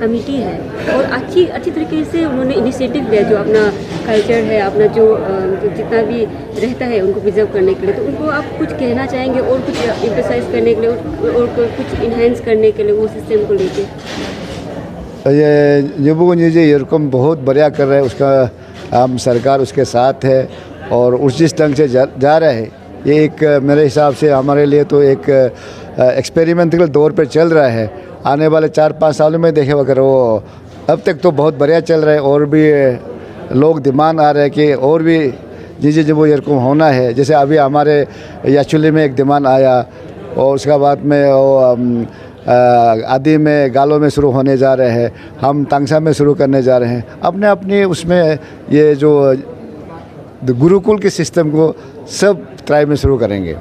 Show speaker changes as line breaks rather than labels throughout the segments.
Committee है और अच्छी तरीके से उन्होंने इनिशिएटिव लिया, जो अपना कल्चर है, अपना जो जितना भी रहता है उनको प्रिजर्व करने के लिए। तो उनको आप कुछ कहना चाहेंगे और कुछ एम्फसाइज करने के लिए और कुछ इन्हेंस करने के लिए वो सिस्टम को लेके?
ये न्यूजी यरकम बहुत बढ़िया कर रहे हैं, उसका हम सरकार उसके साथ है और उस जिस ढंग से जा रहे हैं, ये एक मेरे हिसाब से हमारे लिए तो एक एक्सपेरिमेंटल दौर पे चल रहा है। आने वाले 4-5 सालों में देखे अगर वो, अब तक तो बहुत बढ़िया चल रहा है और भी लोग डिमांड आ रहे हैं कि और भी नीचे जब वो यरकम होना है। जैसे अभी हमारे याचुली में एक डिमांड आया और उसके बाद में वो आदि में गालों में शुरू होने जा रहे हैं, हम तांगसा में शुरू करने जा रहे हैं। अपने अपने उसमें ये जो गुरुकुल के सिस्टम को सब ट्राइब में शुरू करेंगे।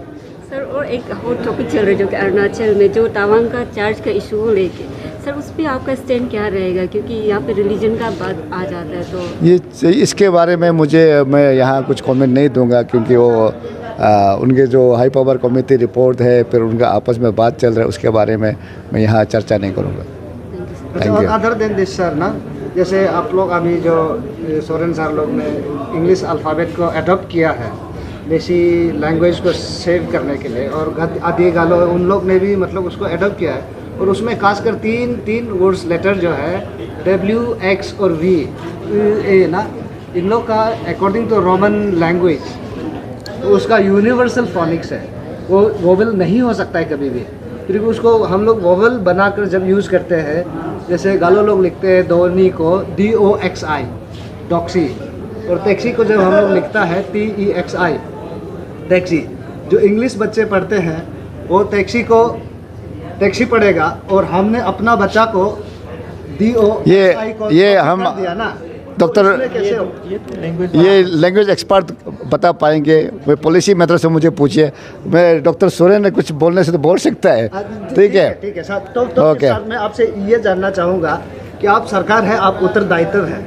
सर और एक हॉट टॉपिक चल रहा है जो कि अरुणाचल में जो तावांग का चार्ज का इशू को लेके, सर उस पर आपका स्टैंड क्या रहेगा? क्योंकि यहाँ पे रिलीजन का बात आ जाता है तो
ये इसके बारे में मैं यहाँ कुछ कमेंट नहीं दूंगा, क्योंकि वो उनके जो हाई पावर कमेटी रिपोर्ट है, फिर उनका आपस में बात चल रहा है, उसके बारे में मैं यहाँ चर्चा नहीं करूँगा।
Thank you. Other than this sir ना, जैसे आप लोग अभी जो सोरेन सर लोग ने इंग्लिश अल्फ़ाबेट को अडॉप्ट किया है देसी लैंग्वेज को सेव करने के लिए, और आदि गालो उन लोग ने भी मतलब उसको अडॉप्ट किया है, और उसमें खासकर तीन वर्ड्स लेटर जो है W, X और V ए ना, इन लोग का अकॉर्डिंग टू रोमन लैंग्वेज तो उसका यूनिवर्सल फोनिक्स है, वो वोवल नहीं हो सकता है कभी भी। फिर उसको हम लोग वोवल बनाकर जब यूज़ करते हैं, जैसे गालो लोग लिखते हैं दोनी को DOXI डॉक्सी, और टैक्सी को जब हम लोग लिखता है TEXI टैक्सी, जो इंग्लिश बच्चे पढ़ते हैं वो टैक्सी को टैक्सी पढ़ेगा, और हमने अपना बच्चा को DOXI को
ये हम
दिया ना
डॉक्टर ये लैंग्वेज एक्सपर्ट बता पाएंगे। मैं पॉलिसी मैटर से मुझे पूछिए, मैं डॉक्टर सोरेन ने कुछ बोलने से तो बोल सकता है। ठीक है
सर। तो
ओके।
मैं आपसे ये जानना चाहूँगा कि आप सरकार है, आप उत्तरदायित्व है,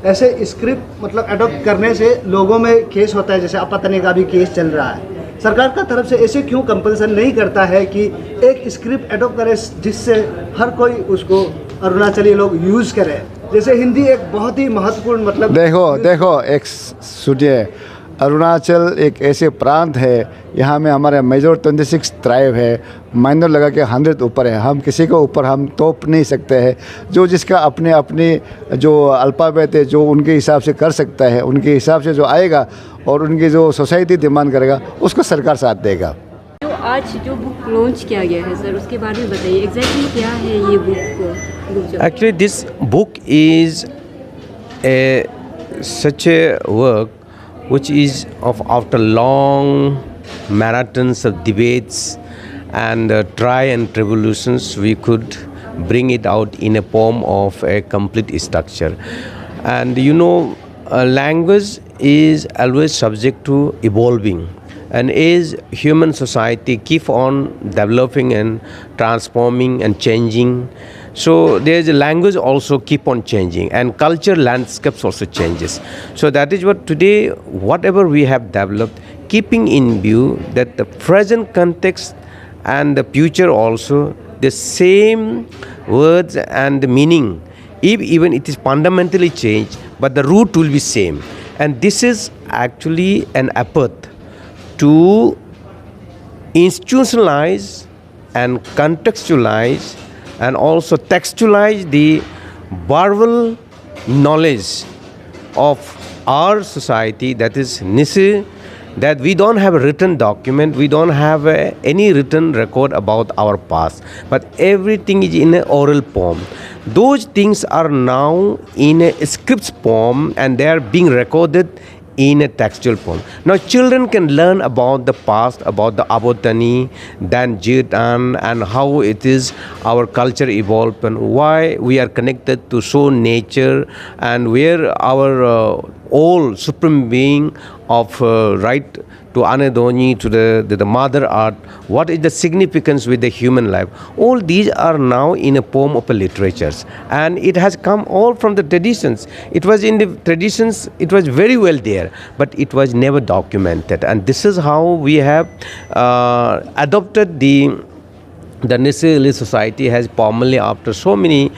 ऐसे स्क्रिप्ट मतलब अडॉप्ट करने से लोगों में केस होता है, जैसे अपतने का भी केस चल रहा है, सरकार का तरफ से ऐसे क्यों कंपल्सन नहीं करता है कि एक स्क्रिप्ट अडॉप्ट करे जिससे हर कोई उसको अरुणाचली लोग यूज़ करें? जैसे हिंदी एक बहुत ही महत्वपूर्ण मतलब
देखो एक सुनिए, अरुणाचल एक ऐसे प्रांत है, यहाँ में हमारे मेजर 26 ट्राइब है, माइनर लगा के 100 ऊपर है। हम किसी को ऊपर हम तोप नहीं सकते हैं। जो जिसका अपने अपने जो अल्फ़ाबेट है, जो उनके हिसाब से कर सकता है, उनके हिसाब से जो आएगा और उनकी जो सोसाइटी डिमांड करेगा उसको सरकार साथ देगा।
जो आज जो बुक लॉन्च किया गया है सर, उसके बारे में बताइए एग्जैक्टली क्या है ये book?
Actually, this book is such a work which is after long marathons of debates and try and tribulations, we could bring it out in a form of a complete structure. And you know, language is always subject to evolving. And as human society keep on developing and transforming and changing, so there is a language also keep on changing, and culture landscapes also changes. So that is what today, whatever we have developed, keeping in view that the present context and the future also, the same words and the meaning, even it is fundamentally changed, but the root will be same. And this is actually an effort to institutionalize and contextualize and also textualize the verbal knowledge of our society, that is Nyishi, that we don't have a written document, we don't have any written record about our past, but everything is in an oral form. Those things are now in a script form and they are being recorded in a textual form. Now children can learn about the past, about the Abotani, then Jitan, and how it is our culture evolved and why we are connected to so nature, and where our all supreme being of right to Donyi, to the mother earth, what is the significance with the human life. All these are now in a form of a literatures, and it has come all from the traditions. It was in the traditions, it was very well there, but it was never documented, and this is how we have adopted the the Nisi society has formally, after so many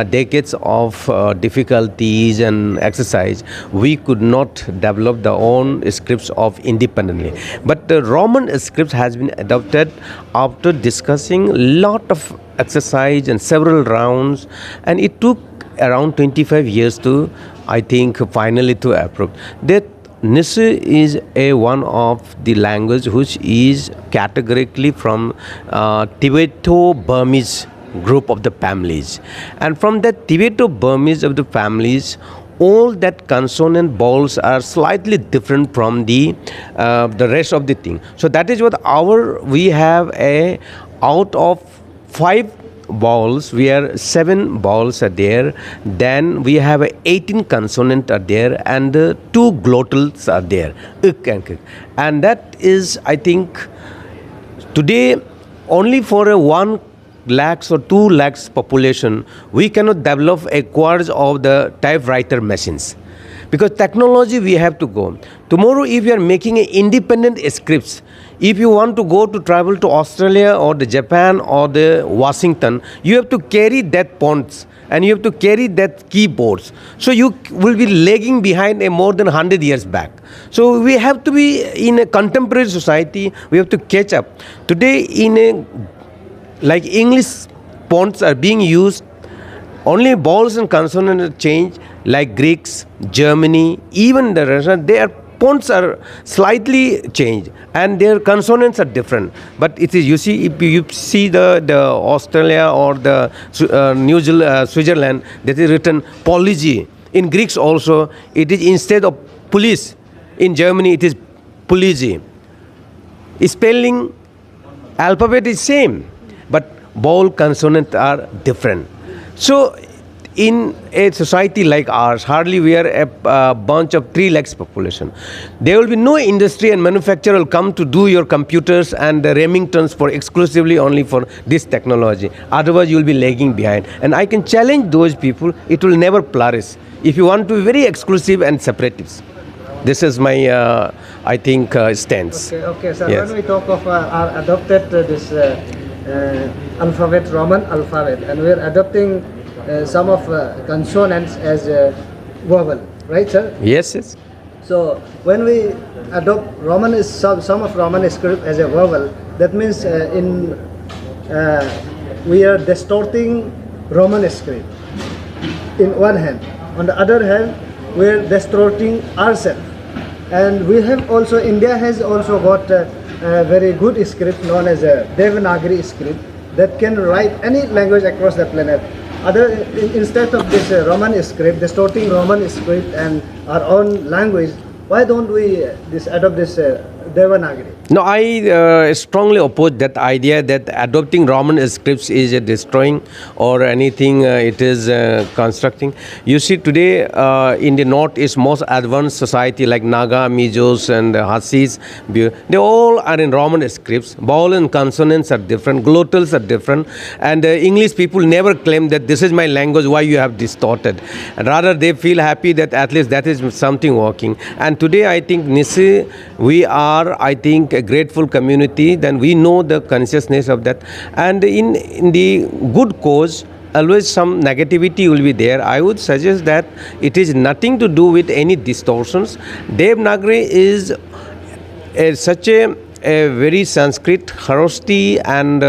decades of difficulties and exercise, we could not develop the own scripts of independently. But the Roman script has been adopted after discussing a lot of exercise and several rounds, and it took around 25 years to, I think, finally to approve. That Nisi is one of the language which is categorically from Tibeto-Burmese group of the families. And from that Tibeto-Burmese of the families, all that consonant vowels are slightly different from the rest of the thing. So that is what we have out of 5 vowels, where 7 vowels are there, then we have 18 consonants are there, and 2 glottals are there, ik and kik. And that is, I think, today only for a 1 lakhs or 2 lakhs population, we cannot develop a quartz of the typewriter machines. Because technology we have to go. Tomorrow if you are making a independent scripts, if you want to go to travel to Australia or the Japan or the Washington, you have to carry that fonts and you have to carry that keyboards. So you will be lagging behind a more than 100 years back. So we have to be in a contemporary society, we have to catch up. Today like English fonts are being used, only vowels and consonants change, like Greeks, Germany, even the Russian, their fonts are slightly changed and their consonants are different. But it is, you see, if you see the Australia or the New Zealand, Switzerland, that is written polygy. In Greeks also, it is instead of police. In Germany, it is polygy. Spelling, alphabet is same, but vowel consonants are different. So in a society like ours, hardly we are a bunch of 3 lakhs population. There will be no industry and manufacturer will come to do your computers and the Remingtons for exclusively only for this technology. Otherwise, you will be lagging behind. And I can challenge those people, it will never flourish if you want to be very exclusive and separatists. This is my, I think, stance.
Okay, sir.
Yes.
When we talk of our adopted this alphabet, Roman alphabet, and we are adopting some of consonants as a vowel, right, sir?
Yes, yes.
So when we adopt some of Roman script as a vowel, that means we are distorting Roman script in one hand. On the other hand, we are distorting ourselves. And we have also, India has also got a very good script known as a Devanagari script that can write any language across the planet. Instead of this Roman script, distorting Roman script and our own language, why don't we adopt this Devanagari?
No, I strongly oppose that idea that adopting Roman scripts is destroying or anything it is constructing. You see today in the north is most advanced society like Naga, Mijos and Hasis. They all are in Roman scripts. Vowel and consonants are different, glottals are different, and English people never claim that this is my language, why you have distorted. And rather they feel happy that at least that is something working. And today I think Nisi, we are, I think, a grateful community, then we know the consciousness of that. And in the good cause, always some negativity will be there. I would suggest that it is nothing to do with any distortions. Devanagari is such a very Sanskrit, Kharosthi, and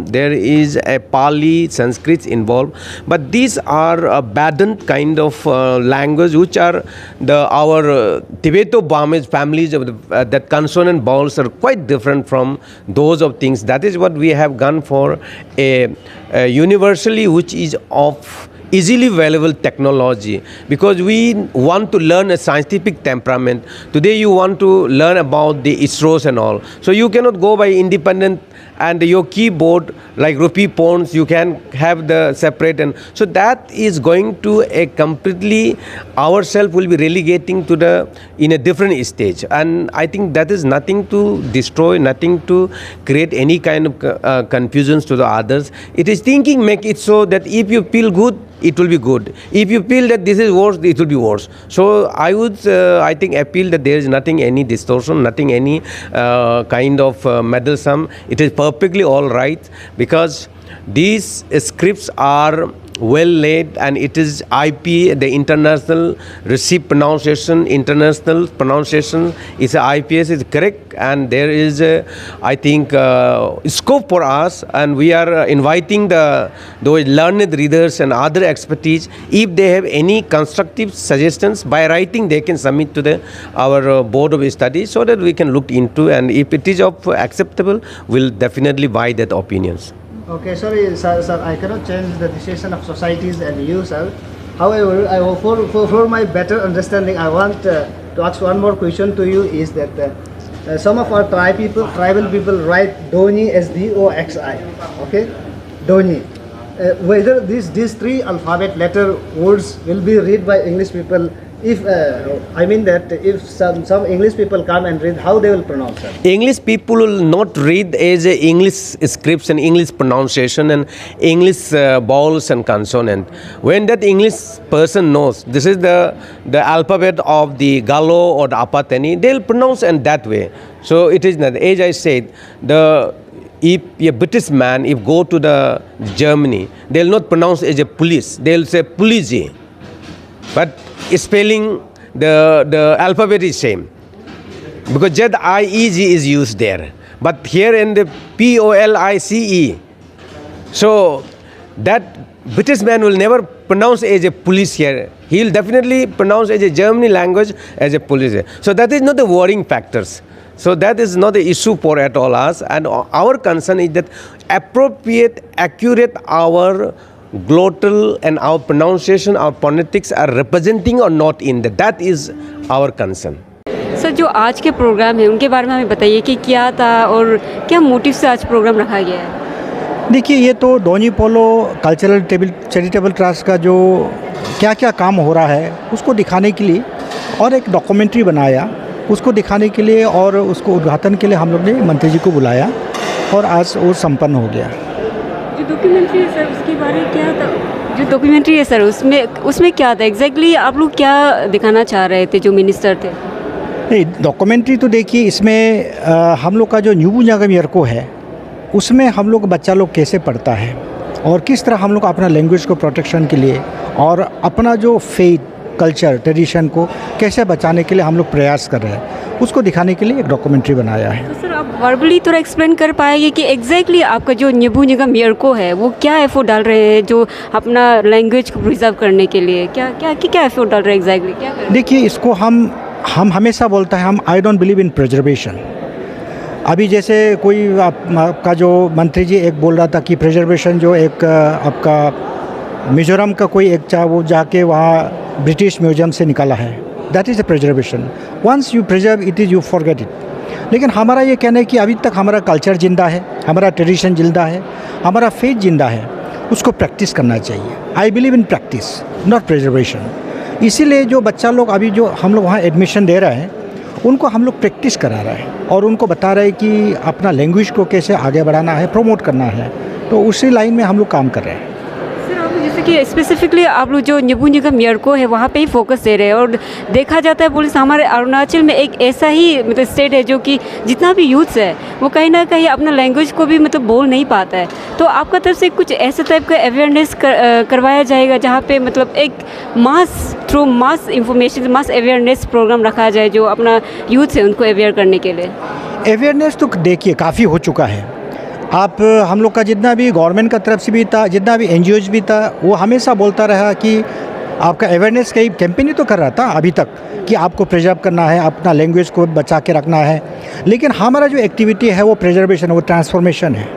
there is a Pali, Sanskrit involved. But these are a badant kind of language, which are our Tibeto-Burmese families of that consonant vowels are quite different from those of things. That is what we have gone for a universally, which is of easily available technology, because we want to learn a scientific temperament. Today you want to learn about the ISROs and all. So you cannot go by independent, and your keyboard like rupee pawns, you can have the separate, and so that is going to a completely, ourselves will be relegating to in a different stage. And I think that is nothing to destroy, nothing to create any kind of confusions to the others. It is thinking, make it so that if you feel good, it will be good. If you feel that this is worse, it will be worse. So I would, I think, appeal that there is nothing, any distortion, nothing, any kind of meddlesome. It is perfectly all right, because these scripts are well laid, and it is IP, the international receipt pronunciation, international pronunciation is IPS is correct, and there is I think scope for us, and we are inviting those learned readers and other expertise. If they have any constructive suggestions by writing, they can submit to our board of studies, so that we can look into, and if it is of acceptable, we'll definitely buy that opinions.
Okay, sorry, sir, I cannot change the decision of societies and you, sir. However, for my better understanding, I want to ask one more question to you. Is that some of our tribal people write Donyi as D-O-X-I, okay? Donyi. Whether these three alphabet letter words will be read by English people, if I mean that if some English people come and read, how they will pronounce it?
English people will not read as a English scripts and English pronunciation and English vowels and consonant. When that English person knows this is the alphabet of the Galo or the Apateni, they'll pronounce in that way. So it is not, as I said, if a British man, if go to the Germany, they'll not pronounce as a police, they'll say police. But spelling, the alphabet is same, because Z-I-E-G is used there, but here in the P-O-L-I-C-E. So that British man will never pronounce as a police here. He will definitely pronounce as a German language as a police. So that is not the worrying factors. So that is not the issue for at all us, and our concern is that appropriate, accurate our glottal and our pronunciation, our phonetics are representing or not in that is our concern.
Sir, जो आज के programme है उनके बारे में हमें बताइए कि क्या था और क्या मोटिव से आज प्रोग्राम रखा गया है।
देखिए, ये तो डोनी पोलो कल्चरल चैरिटेबल ट्रस्ट का जो क्या क्या काम हो रहा है उसको दिखाने के लिए, और एक डॉक्यूमेंट्री बनाया उसको दिखाने के लिए, और उसको उद्घाटन के लिए हम लोग ने मंत्री जी को बुलाया, और आज वो संपन्न हो गया।
जो डॉक्यूमेंट्री है सर, उसके बारे में क्या था? जो डॉक्यूमेंट्री है सर, उसमें क्या था एग्जैक्टली? आप लोग क्या दिखाना चाह रहे थे जो मिनिस्टर थे?
नहीं, डॉक्यूमेंट्री तो देखिए, इसमें हम लोग का जो न्यू को है उसमें हम लोग बच्चा लोग कैसे पढ़ता है और किस तरह हम लोग अपना लैंग्वेज को प्रोटेक्शन के लिए और अपना जो फेथ कल्चर ट्रेडिशन को कैसे बचाने के लिए हम लोग प्रयास कर रहे हैं, उसको दिखाने के लिए एक डॉक्यूमेंट्री बनाया है।
तो सर, आप वर्बली थोड़ा एक्सप्लेन कर पाएंगे कि एग्जैक्टली आपका जो न्यू को है वो क्या एफर्ट डाल रहे हैं जो अपना लैंग्वेज को प्रिजर्व करने के लिए? क्या एफर्ट डाल रहे हैं एग्जैक्टली? क्या
देखिए, इसको हम हमेशा बोलता है, हम I don't believe in preservation. अभी जैसे कोई आपका जो मंत्री जी एक बोल रहा था कि प्रिजर्वेशन जो एक आपका मिज़ोरम का कोई एक वो जाके वहाँ ब्रिटिश म्यूजियम से निकाला है, that is a preservation. Once you preserve it is you forget it. लेकिन हमारा ये कहना है कि अभी तक हमारा कल्चर जिंदा है, हमारा ट्रेडिशन जिंदा है, हमारा फेथ जिंदा है, उसको प्रैक्टिस करना चाहिए। I believe in practice not preservation. इसीलिए जो बच्चा लोग अभी जो हम लोग वहाँ एडमिशन दे रहे हैं उनको हम लोग प्रैक्टिस करा रहे हैं और उनको बता रहे हैं कि अपना लैंग्वेज को कैसे आगे बढ़ाना है, प्रमोट करना है। तो उसी लाइन में हम लोग काम कर रहे हैं।
सर, आप जैसे कि स्पेसिफिकली आप लोग जो न्यू को है वहाँ पे ही फोकस दे रहे हैं, और देखा जाता है पुलिस हमारे अरुणाचल में एक ऐसा ही मतलब स्टेट है जो कि जितना भी यूथ्स है वो कहीं ना कहीं अपना लैंग्वेज को भी मतलब बोल नहीं पाता है। तो आपका तरफ से कुछ ऐसे टाइप का अवेयरनेस करवाया जाएगा जहाँ पे मतलब एक थ्रू मास इंफॉर्मेशन, मास अवेयरनेस प्रोग्राम रखा जाए जो अपना यूथ है उनको अवेयर करने के लिए?
अवेयरनेस तो देखिए काफ़ी हो चुका है। आप हम लोग का जितना भी गवर्नमेंट का तरफ से भी था, जितना भी NGOs भी था, वो हमेशा बोलता रहा कि आपका अवेयरनेस कई कैंपेन ही तो कर रहा था अभी तक कि आपको प्रिजर्व करना है, अपना लैंग्वेज को बचा के रखना है। लेकिन हमारा जो एक्टिविटी है वो प्रिजर्वेशन, वो ट्रांसफॉर्मेशन है।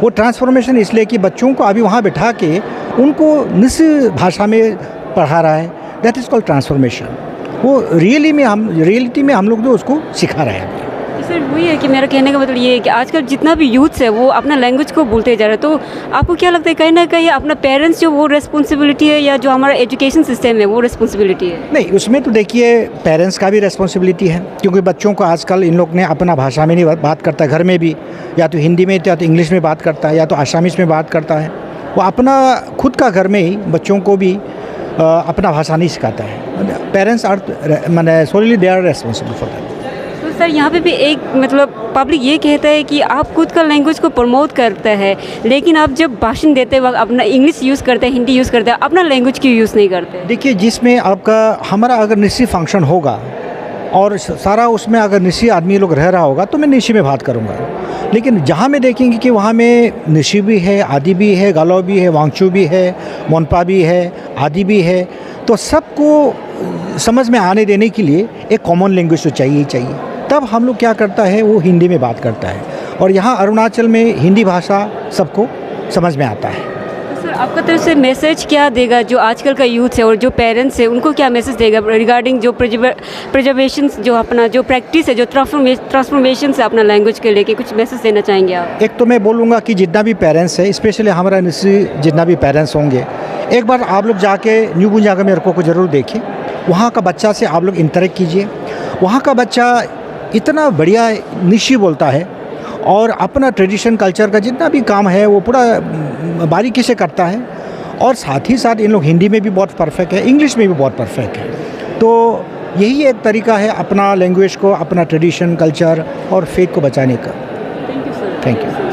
वो ट्रांसफॉर्मेशन इसलिए कि बच्चों को अभी वहाँ बैठा के उनको निज भाषा में पढ़ा रहा है, दैट इज़ कॉल्ड ट्रांसफॉर्मेशन। वो रियलिटी में हम लोग जो उसको सिखा रहे हैं।
सर, वही है कि मेरा कहने का मतलब ये है कि आजकल जितना भी यूथ्स है वो अपना लैंग्वेज को भूलते जा रहे हैं। तो आपको क्या लगता है कहीं ना कहीं अपना पेरेंट्स जो वो रिस्पॉन्सिबिलिटी है या जो हमारा एजुकेशन सिस्टम है वो रिस्पॉन्सिबिलिटी है? नहीं,
उसमें तो देखिए पेरेंट्स का भी रिस्पॉन्सिबिलिटी है, क्योंकि बच्चों को आजकल इन लोग ने अपना भाषा में नहीं बात करता, घर में भी या तो हिंदी में या तो इंग्लिश में बात करता है या तो आसामीज़ में बात करता है। वो अपना खुद का घर में ही बच्चों को भी अपना भाषा नहीं सिखाता है। Parents are solely they are responsible for that.
Sir यहाँ पे भी एक मतलब पब्लिक ये कहता है कि आप खुद का लैंग्वेज को प्रमोट करते हैं, लेकिन आप जब भाषण देते वक्त अपना इंग्लिश यूज़ करते हैं, हिंदी यूज़ करते हैं, अपना लैंग्वेज क्यों यूज़ नहीं करते?
देखिए, जिसमें आपका हमारा अगर निश्चित फंक्शन होगा और सारा उसमें अगर निशी आदमी लोग रह रहा होगा तो मैं निशी में बात करूँगा। लेकिन जहाँ में देखेंगे कि वहाँ में निशी भी है, आदि भी है, गालो भी है, वांगचू भी है, मोनपा भी है, आदि भी है, तो सबको समझ में आने देने के लिए एक कॉमन लैंग्वेज तो चाहिए ही चाहिए। तब हम लोग क्या करता है, वो हिंदी में बात करता है, और यहाँ अरुणाचल में हिंदी भाषा सबको समझ में आता है।
सर आपका तरफ से मैसेज क्या देगा जो आजकल का यूथ है और जो पेरेंट्स है, उनको क्या मैसेज देगा रिगार्डिंग जो प्रिजर्वेशन, जो अपना जो प्रैक्टिस है, जो ट्रांसफॉर्मेशन है अपना लैंग्वेज के लेके, कुछ मैसेज देना चाहेंगे आप?
एक तो मैं बोलूँगा कि जितना भी पेरेंट्स है, स्पेशली हमारा जितना भी पेरेंट्स होंगे, एक बार आप लोग जाके न्यू बुंजागा मेरे को ज़रूर देखिए। वहाँ का बच्चा से आप लोग इंटरेक्ट कीजिए। वहाँ का बच्चा इतना बढ़िया निशी बोलता है और अपना ट्रेडिशन कल्चर का जितना भी काम है वो पूरा बारीकी से करता है, और साथ ही साथ इन लोग हिंदी में भी बहुत परफेक्ट है, इंग्लिश में भी बहुत परफेक्ट है। तो यही एक तरीका है अपना लैंग्वेज को, अपना ट्रेडिशन कल्चर और फेथ को बचाने का।
Thank you sir.
Thank you.